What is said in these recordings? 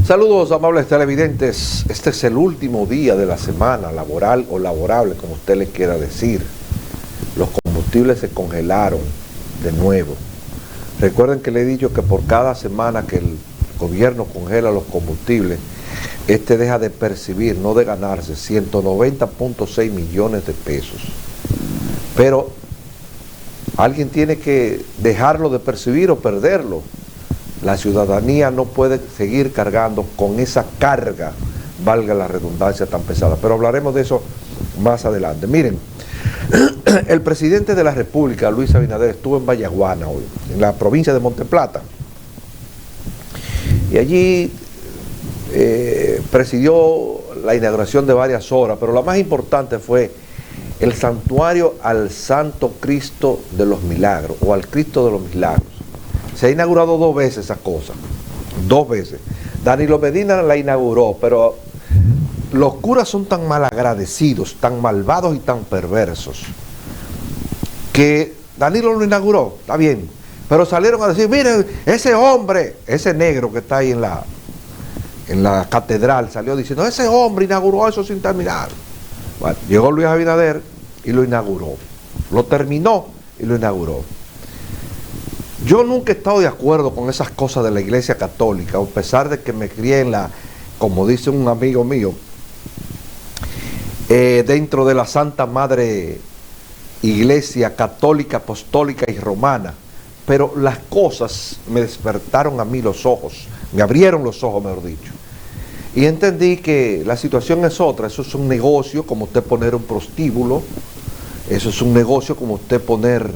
Saludos, amables televidentes. Este es el último día de la semana laboral o laborable, como usted le quiera decir. Los combustibles se congelaron de nuevo. Recuerden que le he dicho que por cada semana que el gobierno congela los combustibles, este deja de percibir, no de ganarse, 190.6 millones de pesos. Pero alguien tiene que dejarlo de percibir o perderlo. La ciudadanía no puede seguir cargando con esa carga, valga la redundancia, tan pesada. Pero hablaremos de eso más adelante. Miren, el presidente de la República, Luis Abinader, estuvo en Vallaguana hoy, en la provincia de Monteplata. Y allí presidió la inauguración de varias horas, pero la más importante fue el santuario al Santo Cristo de los Milagros, o al Cristo de los Milagros. Se ha inaugurado 2 veces esa cosa, 2 veces. Danilo Medina la inauguró, pero los curas son tan malagradecidos, tan malvados y tan perversos, que Danilo lo inauguró, está bien, pero salieron a decir, miren, ese hombre, ese negro que está ahí en la catedral, salió diciendo, ese hombre inauguró eso sin terminar. Bueno, llegó Luis Abinader y lo inauguró, lo terminó y lo inauguró. Yo nunca he estado de acuerdo con esas cosas de la Iglesia Católica, a pesar de que me crié en como dice un amigo mío, dentro de la Santa Madre Iglesia Católica, Apostólica y Romana. Pero las cosas me despertaron a mí los ojos, me abrieron los ojos, mejor dicho. Y entendí que la situación es otra. Eso es un negocio, como usted poner un prostíbulo. Eso es un negocio como usted poner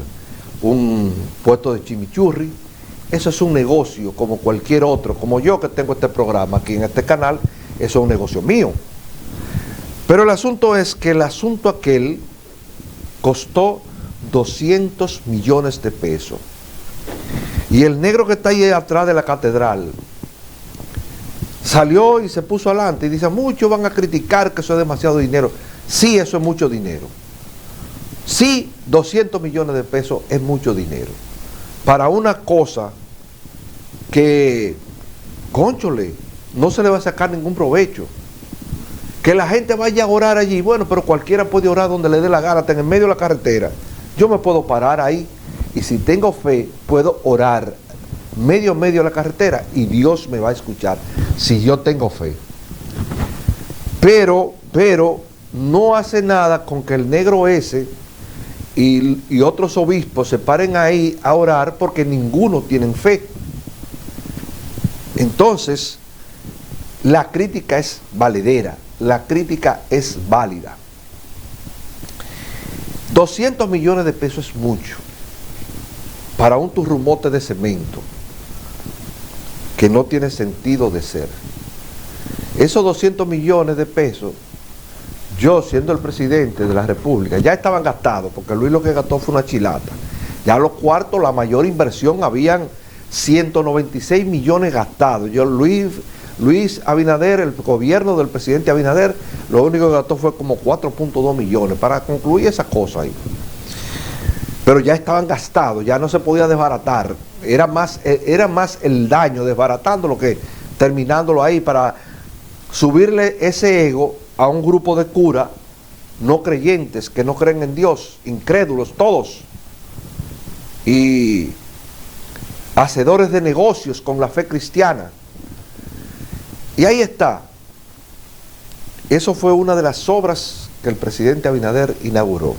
un puesto de chimichurri. Eso es un negocio como cualquier otro, como yo que tengo este programa aquí en este canal. Eso es un negocio mío. Pero el asunto es que el asunto aquel costó 200 millones de pesos. Y el negro que está ahí atrás de la catedral salió y se puso adelante y dice, muchos van a criticar que eso es demasiado dinero. Sí, eso es mucho dinero. Sí, 200 millones de pesos es mucho dinero. Para una cosa que, cónchole, no se le va a sacar ningún provecho. Que la gente vaya a orar allí, bueno, pero cualquiera puede orar donde le dé la gana, hasta en el medio de la carretera. Yo me puedo parar ahí y si tengo fe, puedo orar medio de la carretera y Dios me va a escuchar si yo tengo fe. Pero no hace nada con que el negro ese y otros obispos se paren ahí a orar porque ninguno tienen fe. Entonces, la crítica es valedera, la crítica es válida. 200 millones de pesos es mucho para un turrumote de cemento que no tiene sentido de ser. Esos 200 millones de pesos, yo siendo el presidente de la República, ya estaban gastados, porque Luis lo que gastó fue una chilata. Ya los cuartos, la mayor inversión, habían 196 millones gastados. Luis Abinader, el gobierno del presidente Abinader, lo único que gastó fue como 4.2 millones para concluir esa cosa ahí. Pero ya estaban gastados, ya no se podía desbaratar. Era más el daño desbaratándolo que terminándolo ahí para subirle ese ego a un grupo de curas no creyentes, que no creen en Dios, incrédulos todos, y hacedores de negocios con la fe cristiana. Y ahí está. Eso fue una de las obras que el presidente Abinader inauguró.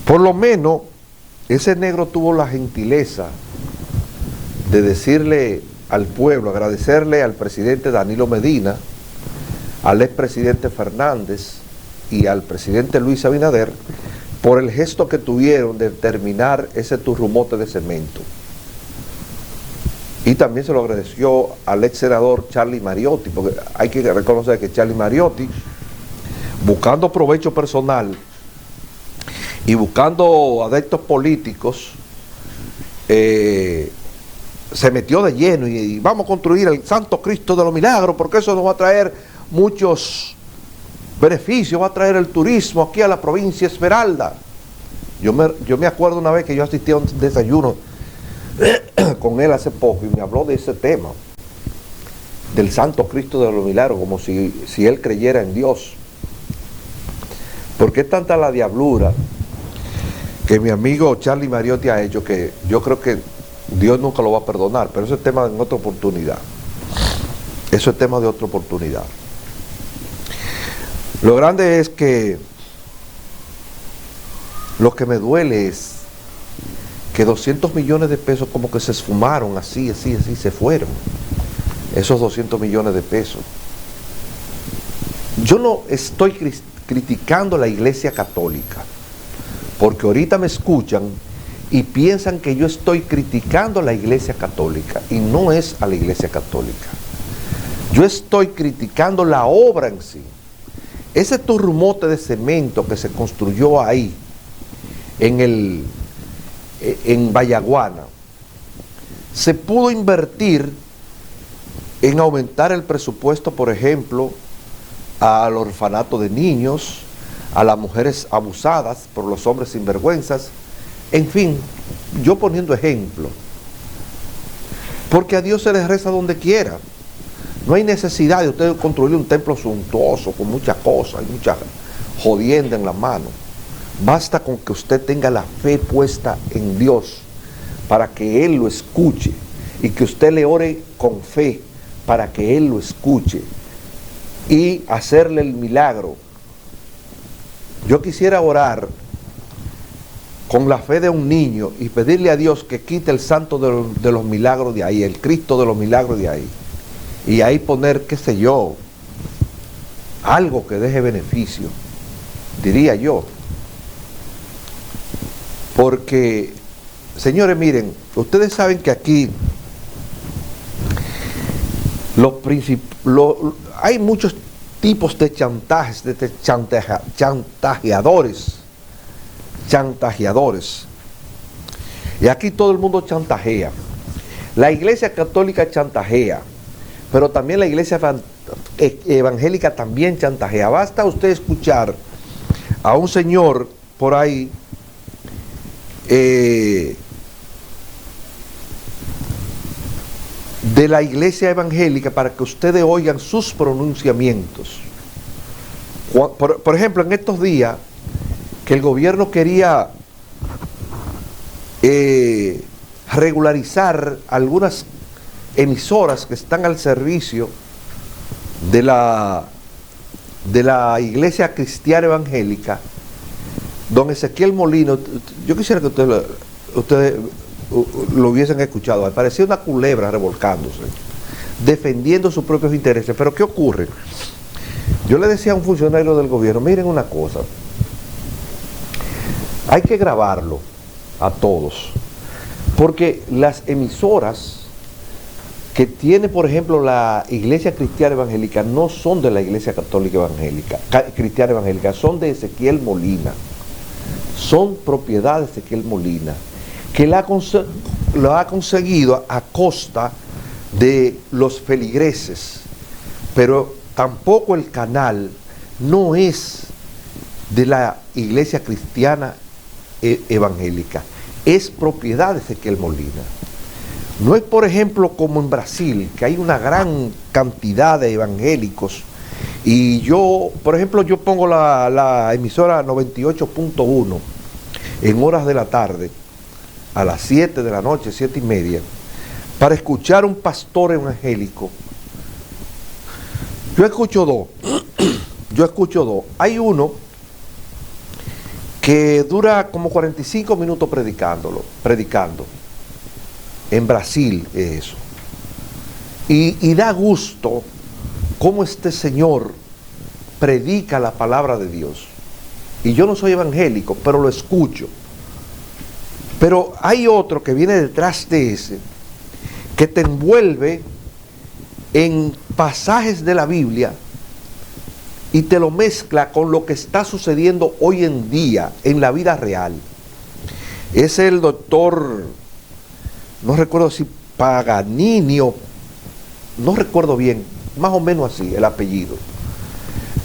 Por lo menos, ese negro tuvo la gentileza de decirle al pueblo, agradecerle al presidente Danilo Medina, al expresidente Fernández y al presidente Luis Abinader por el gesto que tuvieron de terminar ese turrumote de cemento. Y también se lo agradeció al ex senador Charlie Mariotti, porque hay que reconocer que Charlie Mariotti, buscando provecho personal y buscando adeptos políticos, se metió de lleno y vamos a construir el Santo Cristo de los Milagros, porque eso nos va a traer muchos beneficios, va a traer el turismo aquí a la provincia Esmeralda. Yo me acuerdo una vez que yo asistí a un desayuno con él hace poco y me habló de ese tema. del Santo Cristo de los Milagros, como si él creyera en Dios. Porque es tanta la diablura que mi amigo Charlie Mariotti ha hecho, que yo creo que Dios nunca lo va a perdonar, pero eso es tema de otra oportunidad. Eso es tema de otra oportunidad. Lo grande es que lo que me duele es que 200 millones de pesos como que se esfumaron, así, se fueron. Esos 200 millones de pesos. Yo no estoy criticando la Iglesia Católica, porque ahorita me escuchan y piensan que yo estoy criticando a la Iglesia Católica, y no es a la Iglesia Católica. Yo estoy criticando la obra en sí. Ese turrumote de cemento que se construyó ahí, en Vallaguana, se pudo invertir en aumentar el presupuesto, por ejemplo, al orfanato de niños, a las mujeres abusadas por los hombres sinvergüenzas, en fin, yo poniendo ejemplo. Porque a Dios se les reza donde quiera. No hay necesidad de usted construir un templo suntuoso con muchas cosas y mucha jodienda en la mano. Basta con que usted tenga la fe puesta en Dios para que Él lo escuche, y que usted le ore con fe para que Él lo escuche y hacerle el milagro. Yo quisiera orar con la fe de un niño y pedirle a Dios que quite el santo de los milagros de ahí, el Cristo de los milagros de ahí, y ahí poner, qué sé yo, algo que deje beneficio, diría yo. Porque, señores, miren, ustedes saben que aquí hay muchos tipos de chantajes, de chantajeadores. Y aquí todo el mundo chantajea. La Iglesia Católica chantajea, pero también la Iglesia Evangélica también chantajea. Basta usted escuchar a un señor por ahí de la Iglesia Evangélica para que ustedes oigan sus pronunciamientos. Por ejemplo, en estos días que el gobierno quería regularizar algunas emisoras que están al servicio de la Iglesia Cristiana Evangélica, don Ezequiel Molino, yo quisiera que ustedes lo hubiesen escuchado. Me parecía una culebra revolcándose, defendiendo sus propios intereses. Pero ¿qué ocurre? Yo le decía a un funcionario del gobierno, miren una cosa, hay que grabarlo a todos, porque las emisoras que tiene, por ejemplo, la Iglesia Cristiana Evangélica no son de la Iglesia Católica Evangélica, Cristiana Evangélica, son de Ezequiel Molina, son propiedad de Ezequiel Molina, que lo ha conseguido a costa de los feligreses, pero tampoco el canal no es de la Iglesia Cristiana Evangélica, es propiedad de Ezequiel Molina. No es, por ejemplo, como en Brasil, que hay una gran cantidad de evangélicos, y yo, por ejemplo, yo pongo la emisora 98.1 en horas de la tarde, a las 7 de la noche, 7:30, para escuchar un pastor evangélico. Yo escucho dos. Hay uno que dura como 45 minutos predicando. En Brasil es eso. Y da gusto cómo este señor predica la palabra de Dios. Y yo no soy evangélico, pero lo escucho. Pero hay otro que viene detrás de ese, que te envuelve en pasajes de la Biblia y te lo mezcla con lo que está sucediendo hoy en día en la vida real. Es el doctor, no recuerdo si Paganini o no recuerdo bien, más o menos así el apellido,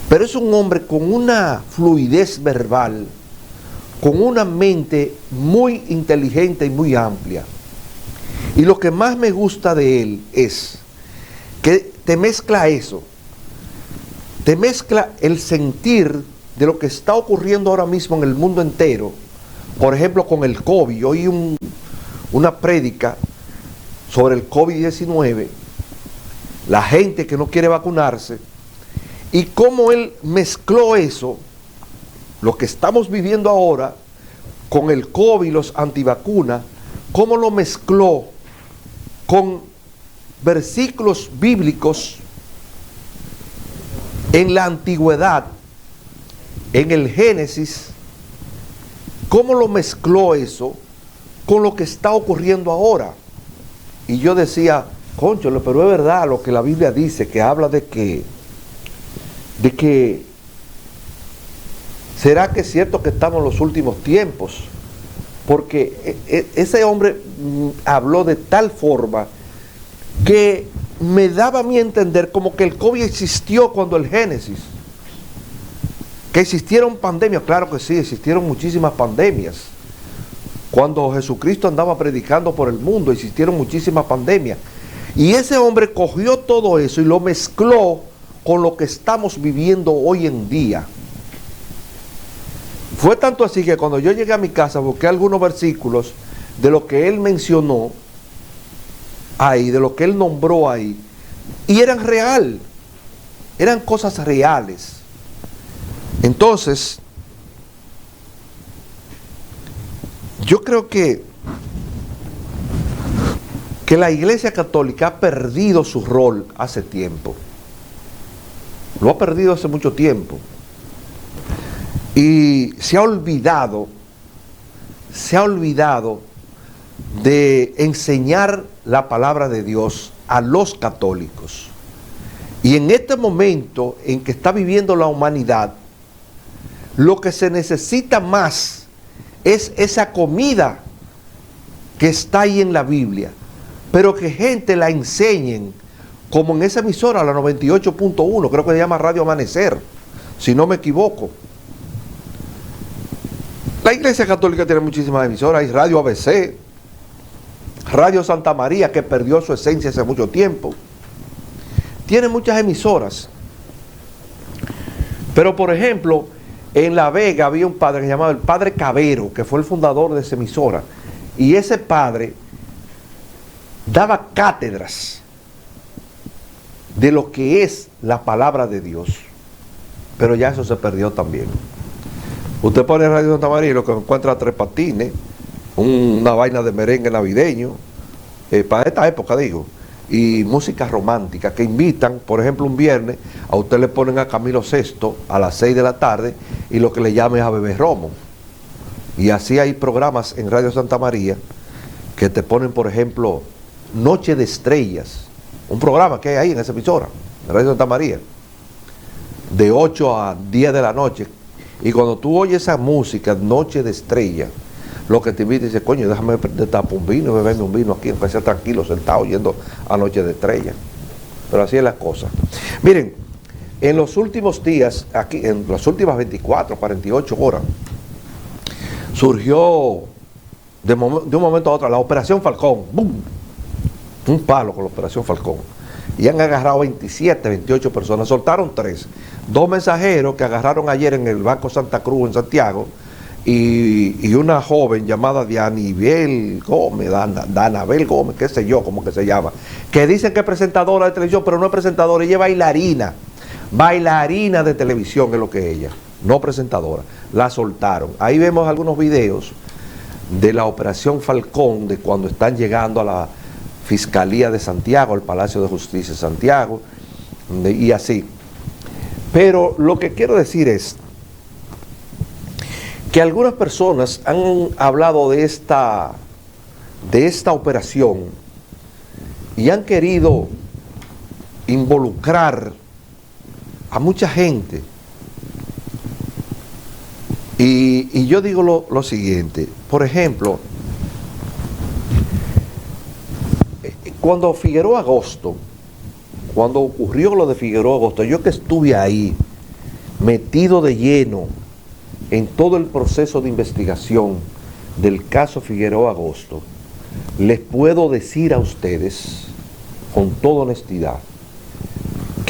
pero es un hombre con una fluidez verbal, con una mente muy inteligente y muy amplia. Y lo que más me gusta de él es que te mezcla eso, te mezcla el sentir de lo que está ocurriendo ahora mismo en el mundo entero, por ejemplo con el COVID. Oí una prédica sobre el COVID-19, la gente que no quiere vacunarse, y cómo él mezcló eso, lo que estamos viviendo ahora, con el COVID y los antivacunas, cómo lo mezcló con versículos bíblicos en la antigüedad, en el Génesis, cómo lo mezcló eso con lo que está ocurriendo ahora. Y yo decía, cónchale, pero es verdad lo que la Biblia dice, que habla de que ¿será que es cierto que estamos en los últimos tiempos? Porque ese hombre habló de tal forma que me daba a mí entender como que el COVID existió cuando el Génesis. Que existieron pandemias, claro que sí, existieron muchísimas pandemias. Cuando Jesucristo andaba predicando por el mundo, existieron muchísimas pandemias. Y ese hombre cogió todo eso y lo mezcló con lo que estamos viviendo hoy en día. Fue tanto así que cuando yo llegué a mi casa busqué algunos versículos de lo que él mencionó ahí, de lo que él nombró ahí, y eran real, eran cosas reales. Entonces, yo creo que la Iglesia Católica ha perdido su rol hace tiempo. Lo ha perdido hace mucho tiempo. Y se ha olvidado de enseñar la palabra de Dios a los católicos. Y en este momento en que está viviendo la humanidad, lo que se necesita más es esa comida que está ahí en la Biblia, pero que gente la enseñen, como en esa emisora, la 98.1, creo que se llama Radio Amanecer, si no me equivoco. La Iglesia Católica tiene muchísimas emisoras, hay Radio ABC, Radio Santa María, que perdió su esencia hace mucho tiempo. Tiene muchas emisoras. Pero, por ejemplo, en La Vega había un padre que se llamaba el Padre Cabero, que fue el fundador de esa emisora. Y ese padre daba cátedras de lo que es la palabra de Dios. Pero ya eso se perdió también. Usted pone Radio Santa María y lo que encuentra Tres Patines, una vaina de merengue navideño, para esta época digo, y música romántica que invitan, por ejemplo un viernes, a usted le ponen a Camilo Sesto a las 6 de la tarde y lo que le llaman es a beber romo. Y así hay programas en Radio Santa María que te ponen, por ejemplo, Noche de Estrellas, un programa que hay ahí en esa emisora, en Radio Santa María, de 8 a 10 de la noche. Y cuando tú oyes esa música, Noche de Estrellas, lo que te invita y dice, coño, déjame tapar un vino y beberme un vino aquí, aunque sea tranquilo, sentado, oyendo a Noche de Estrellas. Pero así es la cosa. Miren, en los últimos días, aquí, en las últimas 24, 48 horas, surgió de un momento a otro la Operación Falcón. ¡Bum! Un palo con la Operación Falcón. Y han agarrado 27, 28 personas. Soltaron 3. 2 mensajeros que agarraron ayer en el Banco Santa Cruz en Santiago y una joven llamada Dianibel Gómez, Danabel Gómez, qué sé yo, cómo que se llama, que dicen que es presentadora de televisión, pero no es presentadora, ella es bailarina de televisión es lo que es ella, no presentadora. La soltaron. Ahí vemos algunos videos de la Operación Falcón, de cuando están llegando a la Fiscalía de Santiago, al Palacio de Justicia de Santiago, y así. Pero lo que quiero decir es que algunas personas han hablado de esta operación y han querido involucrar a mucha gente. Y yo digo lo siguiente, por ejemplo, cuando Figueroa Agosto, cuando ocurrió lo de Figueroa Agosto, yo que estuve ahí, metido de lleno en todo el proceso de investigación del caso Figueroa Agosto, les puedo decir a ustedes, con toda honestidad,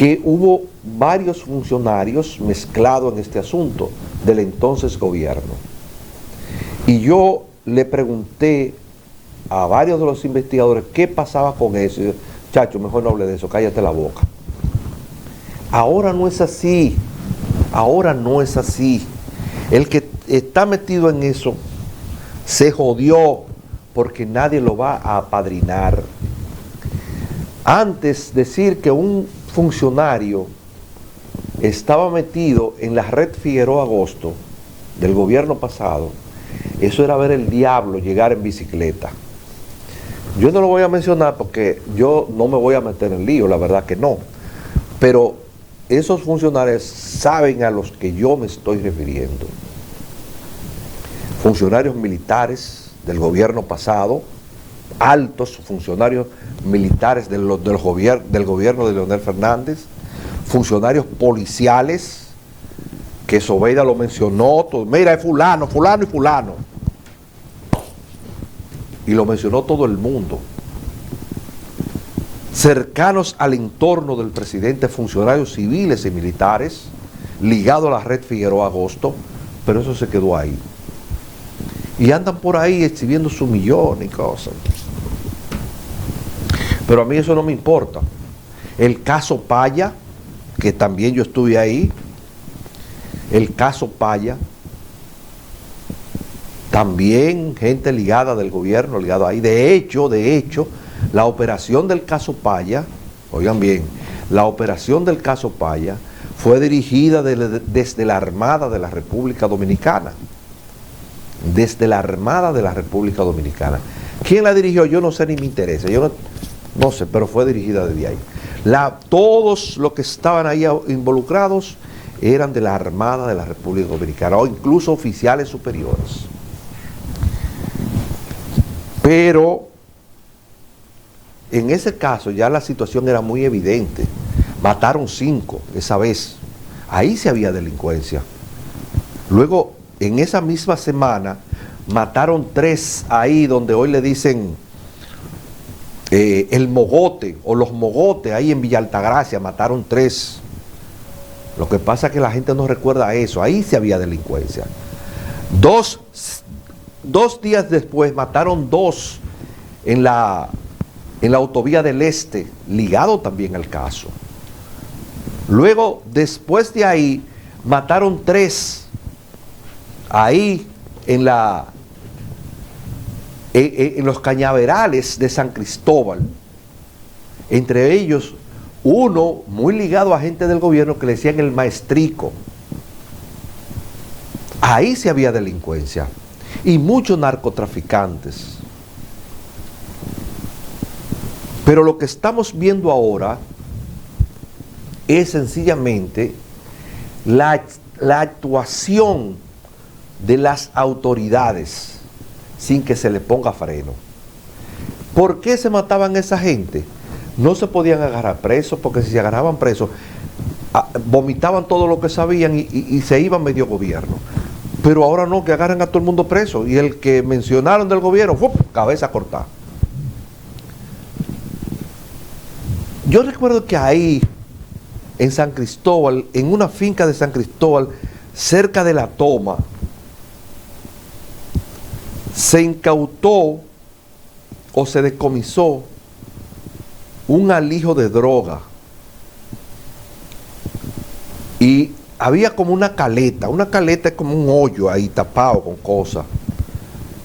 que hubo varios funcionarios mezclados en este asunto del entonces gobierno. Y yo le pregunté a varios de los investigadores qué pasaba con eso. Y yo, chacho, mejor no hable de eso, cállate la boca. Ahora no es así, ahora no es así. El que está metido en eso se jodió porque nadie lo va a apadrinar. Antes decir que un funcionario estaba metido en la red Figueroa Agosto del gobierno pasado, eso era ver el diablo llegar en bicicleta. Yo no lo voy a mencionar porque yo no me voy a meter en lío, la verdad que no. Pero esos funcionarios saben a los que yo me estoy refiriendo. Funcionarios militares del gobierno pasado, altos funcionarios militares del gobierno de Leonel Fernández, funcionarios policiales, que Zobeida lo mencionó, mira, es fulano, fulano y fulano. Y lo mencionó todo el mundo. Cercanos al entorno del presidente, funcionarios civiles y militares, ligados a la red Figueroa Agosto, pero eso se quedó ahí. Y andan por ahí exhibiendo su millón y cosas. Pero a mí eso no me importa. El caso Paya, que también yo estuve ahí, el caso Paya, también gente ligada del gobierno, ligada ahí. De hecho, la operación del caso Paya, oigan bien, la operación del caso Paya fue dirigida desde la Armada de la República Dominicana. Desde la Armada de la República Dominicana. ¿Quién la dirigió? Yo no sé ni me interesa. Yo no sé, pero fue dirigida desde ahí. Todos los que estaban ahí involucrados eran de la Armada de la República Dominicana, o incluso oficiales superiores. Pero en ese caso ya la situación era muy evidente. Mataron 5 esa vez. Ahí sí había delincuencia. Luego, en esa misma semana, mataron 3 ahí donde hoy le dicen el Mogote o los Mogotes, ahí en Villa Altagracia, mataron 3. Lo que pasa es que la gente no recuerda eso. Ahí sí había delincuencia. 2 días después mataron 2 en la autovía del Este, ligado también al caso. Luego, después de ahí, mataron 3 ahí en los cañaverales de San Cristóbal. Entre ellos, uno muy ligado a gente del gobierno que le decían el Maestrico. Ahí sí había delincuencia y muchos narcotraficantes. Pero lo que estamos viendo ahora es sencillamente la actuación de las autoridades sin que se le ponga freno. ¿Por qué se mataban esa gente? No se podían agarrar presos, porque si se agarraban presos, vomitaban todo lo que sabían y se iban medio gobierno. Pero ahora no, que agarran a todo el mundo preso. Y el que mencionaron del gobierno, ¡fum!, cabeza cortada. Yo recuerdo que ahí, en San Cristóbal, en una finca de San Cristóbal, cerca de La Toma, se incautó o se decomisó un alijo de droga. Y había como una caleta es como un hoyo ahí tapado con cosas.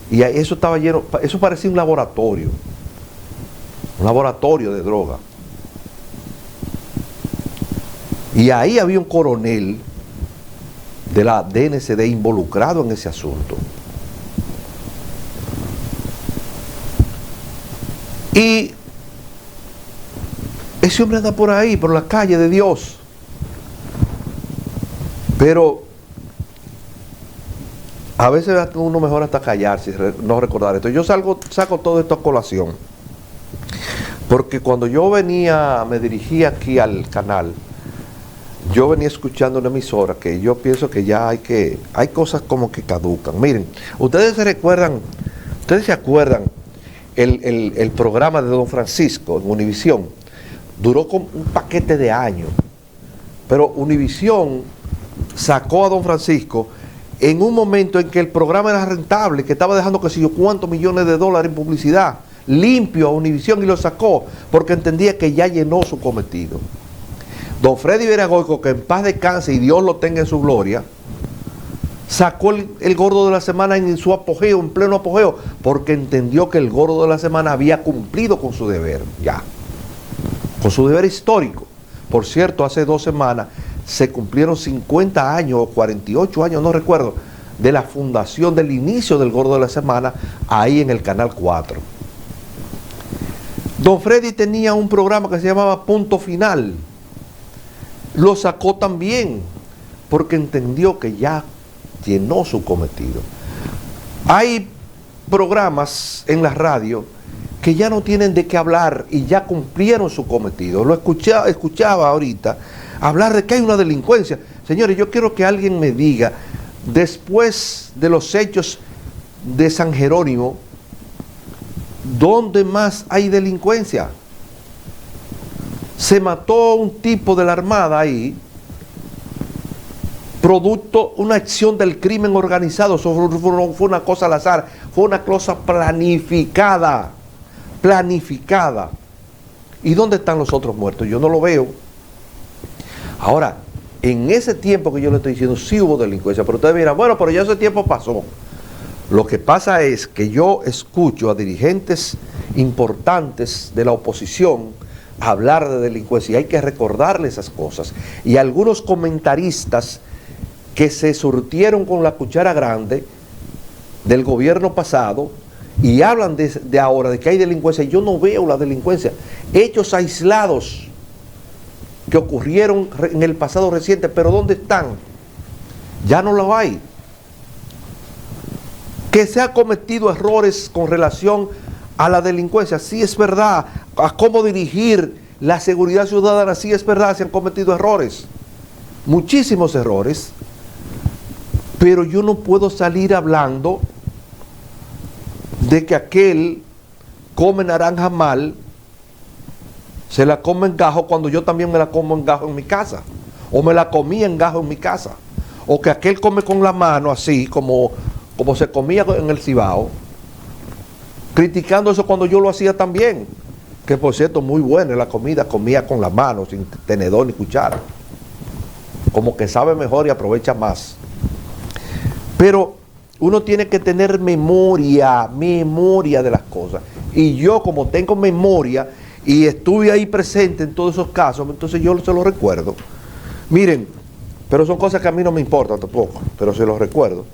Y eso estaba lleno, eso parecía un laboratorio de droga. Y ahí había un coronel de la DNCD involucrado en ese asunto. Y ese hombre anda por ahí, por la calle de Dios. Pero a veces uno mejor hasta callarse, no recordar esto. Yo saco todo esto a colación. Porque cuando yo me dirigía aquí al canal, yo venía escuchando una emisora que yo pienso que ya hay cosas como que caducan. Miren, ustedes se acuerdan el programa de Don Francisco en Univisión, duró como un paquete de años, pero Univisión sacó a don Francisco en un momento en que el programa era rentable, que estaba dejando que sé yo cuántos millones de dólares en publicidad, limpio a Univisión, y lo sacó porque entendía que ya llenó su cometido. Don Freddy Veragoico, que en paz descanse y Dios lo tenga en su gloria, sacó el gordo de la semana en su apogeo, en pleno apogeo, porque entendió que el gordo de la semana había cumplido con su deber, ya, con su deber histórico. Por cierto, hace 2 semanas se cumplieron 50 años o 48 años, no recuerdo, de la fundación, del inicio del gordo de la semana, ahí en el Canal 4. Don Freddy tenía un programa que se llamaba Punto Final. Lo sacó también porque entendió que ya llenó su cometido. Hay programas en la radio que ya no tienen de qué hablar y ya cumplieron su cometido. Lo escuchaba ahorita hablar de que hay una delincuencia. Señores, yo quiero que alguien me diga, después de los hechos de San Jerónimo, ¿dónde más hay delincuencia? Se mató un tipo de la Armada ahí, producto, una acción del crimen organizado. Eso fue una cosa al azar, fue una cosa planificada. ¿Y dónde están los otros muertos? Yo no lo veo. Ahora, en ese tiempo que yo le estoy diciendo, sí hubo delincuencia, pero ustedes dirán, bueno, pero ya ese tiempo pasó. Lo que pasa es que yo escucho a dirigentes importantes de la oposición hablar de delincuencia y hay que recordarle esas cosas. Y algunos comentaristas que se surtieron con la cuchara grande del gobierno pasado y hablan de ahora, de que hay delincuencia. Yo no veo la delincuencia. Hechos aislados que ocurrieron en el pasado reciente, pero ¿dónde están? Ya no los hay. Que se ha cometido errores con relación a la delincuencia, sí es verdad. A cómo dirigir la seguridad ciudadana, sí es verdad, se han cometido errores. Muchísimos errores. Pero yo no puedo salir hablando de que aquel come naranja mal, se la come en gajo, cuando yo también me la como en gajo en mi casa, o me la comía en gajo en mi casa, o que aquel come con la mano así, como se comía en el Cibao, criticando eso cuando yo lo hacía también, que por cierto muy buena la comida, comía con la mano, sin tenedor ni cuchara, como que sabe mejor y aprovecha más. Pero uno tiene que tener memoria de las cosas. Y yo, como tengo memoria y estuve ahí presente en todos esos casos, entonces yo se los recuerdo. Miren, pero son cosas que a mí no me importan tampoco, pero se los recuerdo.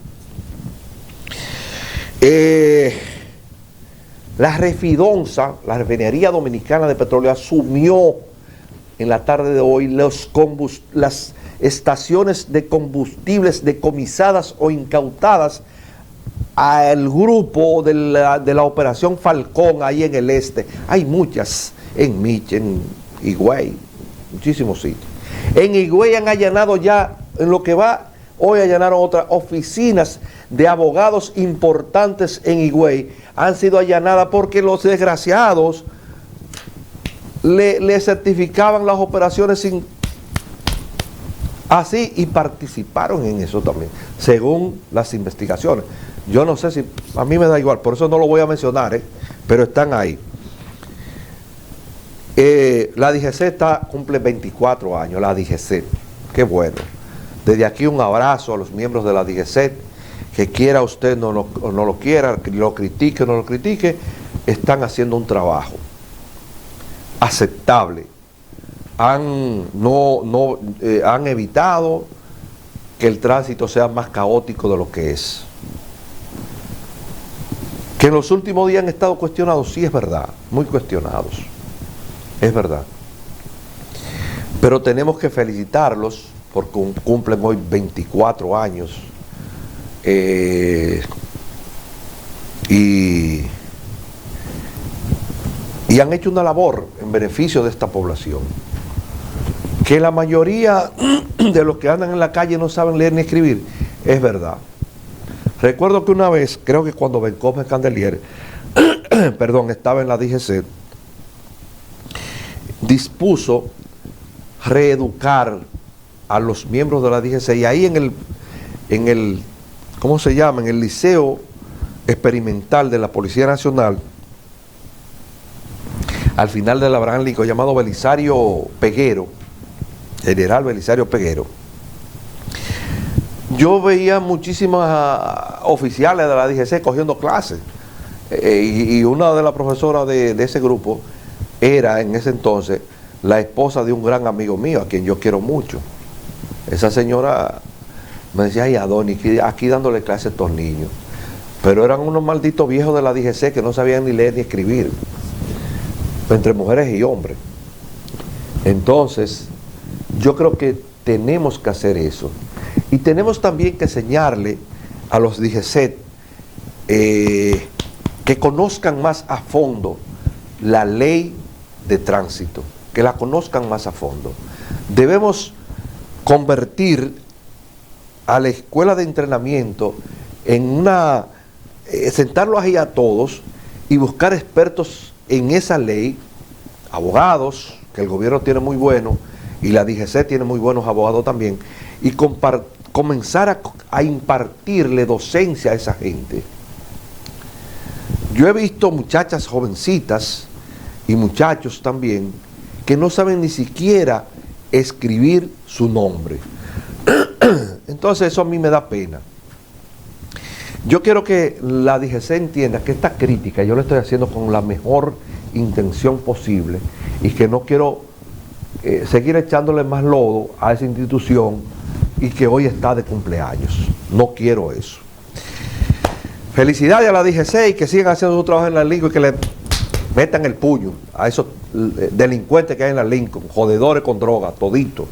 La Refidonza, la Refinería Dominicana de Petróleo, asumió en la tarde de hoy las estaciones de combustibles decomisadas o incautadas al grupo de la Operación Falcón ahí en el este. Hay muchas, en Miche, en Higüey, muchísimos sitios. En Higüey han allanado ya, en lo que va, hoy allanaron otras oficinas de abogados importantes en Higüey, han sido allanadas porque los desgraciados le certificaban las operaciones sin así, y participaron en eso también, según las investigaciones. Yo no sé si, a mí me da igual, por eso no lo voy a mencionar, pero están ahí. La DGC cumple 24 años, la DGC, qué bueno. Desde aquí un abrazo a los miembros de la DGC, que quiera usted no lo quiera, lo critique o no lo critique, están haciendo un trabajo aceptable. Han evitado que el tránsito sea más caótico de lo que es. Que en los últimos días han estado cuestionados, sí es verdad, muy cuestionados, es verdad. Pero tenemos que felicitarlos porque cumplen hoy 24 años y han hecho una labor en beneficio de esta población. Que la mayoría de los que andan en la calle no saben leer ni escribir, es verdad. Recuerdo que una vez, creo que cuando Bencomer Candelier, perdón, estaba en la DGC, dispuso reeducar a los miembros de la DGC, y ahí en el ¿cómo se llama? En el Liceo Experimental de la Policía Nacional, al final del Abraham Lincoln, llamado Belisario Peguero, General Belisario Peguero, yo veía muchísimas oficiales de la DGC cogiendo clases, y una de las profesoras de ese grupo era en ese entonces la esposa de un gran amigo mío, a quien yo quiero mucho. Esa señora me decía: ay, Adonis, aquí dándole clases a estos niños. Pero eran unos malditos viejos de la DGC que no sabían ni leer ni escribir, entre mujeres y hombres. Entonces, yo creo que tenemos que hacer eso. Y tenemos también que enseñarle a los DGC que conozcan más a fondo la ley de tránsito, que la conozcan más a fondo. Debemos convertir a la escuela de entrenamiento en una, sentarlos ahí a todos y buscar expertos en esa ley, abogados, que el gobierno tiene muy buenos, y la DGC tiene muy buenos abogados también, y comenzar a impartirle docencia a esa gente. Yo he visto muchachas jovencitas y muchachos también que no saben ni siquiera escribir su nombre. Entonces eso a mí me da pena. Yo quiero que la DGC entienda que esta crítica yo la estoy haciendo con la mejor intención posible, y que no quiero seguir echándole más lodo a esa institución y que hoy está de cumpleaños. No quiero eso. Felicidades a la DGC, y que sigan haciendo su trabajo en la Lincoln, y que le metan el puño a esos delincuentes que hay en la Lincoln, jodedores con droga, todito.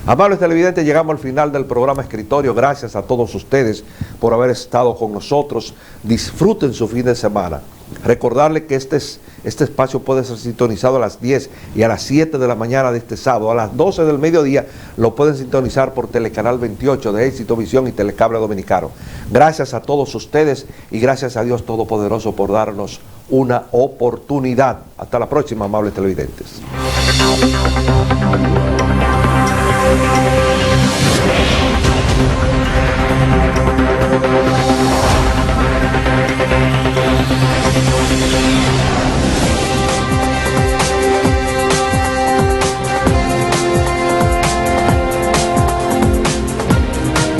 Amables televidentes, llegamos al final del programa Escritorio. Gracias a todos ustedes por haber estado con nosotros. Disfruten su fin de semana. Recordarles que este espacio puede ser sintonizado a las 10 y a las 7 de la mañana de este sábado. A las 12 del mediodía lo pueden sintonizar por Telecanal 28 de Éxito Visión y Telecable Dominicano. Gracias a todos ustedes, y gracias a Dios Todopoderoso por darnos una oportunidad. Hasta la próxima, amables televidentes.